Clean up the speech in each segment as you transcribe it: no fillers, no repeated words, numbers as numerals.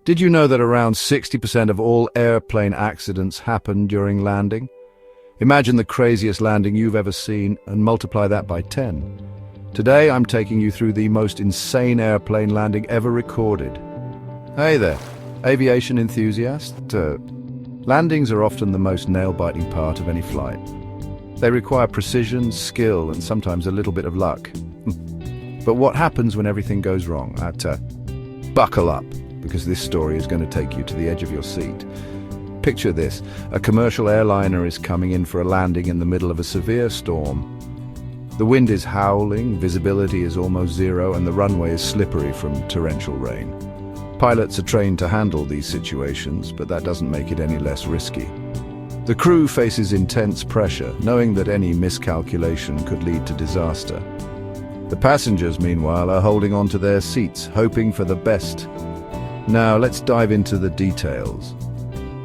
Did you know that around 60% of all airplane accidents happen during landing? Imagine the craziest landing you've ever seen and multiply that by 10. Today I'm taking you through the most insane airplane landing ever recorded. Hey there, aviation enthusiast. Landings are often the most nail-biting part of any flight. They require precision, skill, and sometimes a little bit of luck. But what happens when everything goes wrong? Buckle up, because this story is going to take you to the edge of your seat. Picture this: a commercial airliner is coming in for a landing in the middle of a severe storm. The wind is howling, visibility is almost zero, and the runway is slippery from torrential rain. Pilots are trained to handle these situations, but that doesn't make it any less risky. The crew faces intense pressure, knowing that any miscalculation could lead to disaster. The passengers, meanwhile, are holding on to their seats, hoping for the best. Now, let's dive into the details.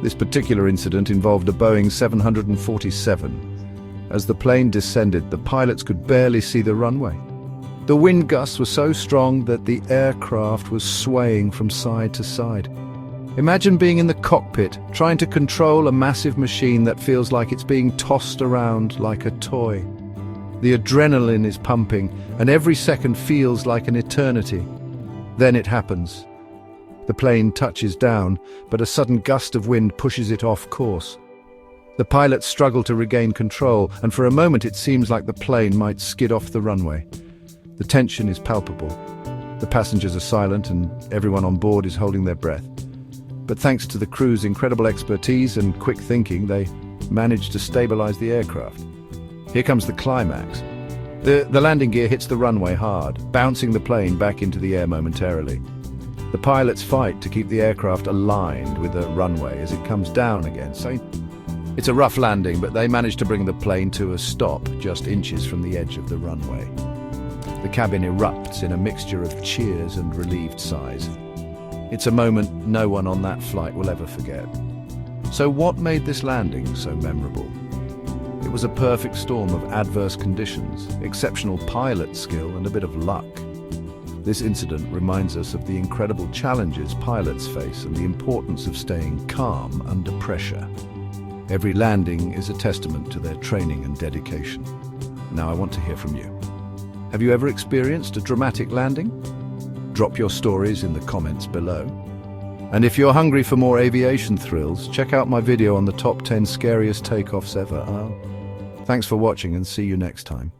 This particular incident involved a Boeing 747. As the plane descended, the pilots could barely see the runway. The wind gusts were so strong that the aircraft was swaying from side to side. Imagine being in the cockpit, trying to control a massive machine that feels like it's being tossed around like a toy. The adrenaline is pumping, and every second feels like an eternity. Then it happens. The plane touches down, but a sudden gust of wind pushes it off course. The pilots struggle to regain control, and for a moment it seems like the plane might skid off the runway. The tension is palpable. The passengers are silent, and everyone on board is holding their breath. But thanks to the crew's incredible expertise and quick thinking, they managed to stabilize the aircraft. Here comes the climax. The landing gear hits the runway hard, bouncing the plane back into the air momentarily. The pilots fight to keep the aircraft aligned with the runway as it comes down again. So it's a rough landing, but they manage to bring the plane to a stop just inches from the edge of the runway. The cabin erupts in a mixture of cheers and relieved sighs. It's a moment no one on that flight will ever forget. So what made this landing so memorable? It was a perfect storm of adverse conditions, exceptional pilot skill, and a bit of luck. This incident reminds us of the incredible challenges pilots face and the importance of staying calm under pressure. Every landing is a testament to their training and dedication. Now I want to hear from you. Have you ever experienced a dramatic landing? Drop your stories in the comments below. And if you're hungry for more aviation thrills, check out my video on the top 10 scariest takeoffs ever. Thanks for watching, and see you next time.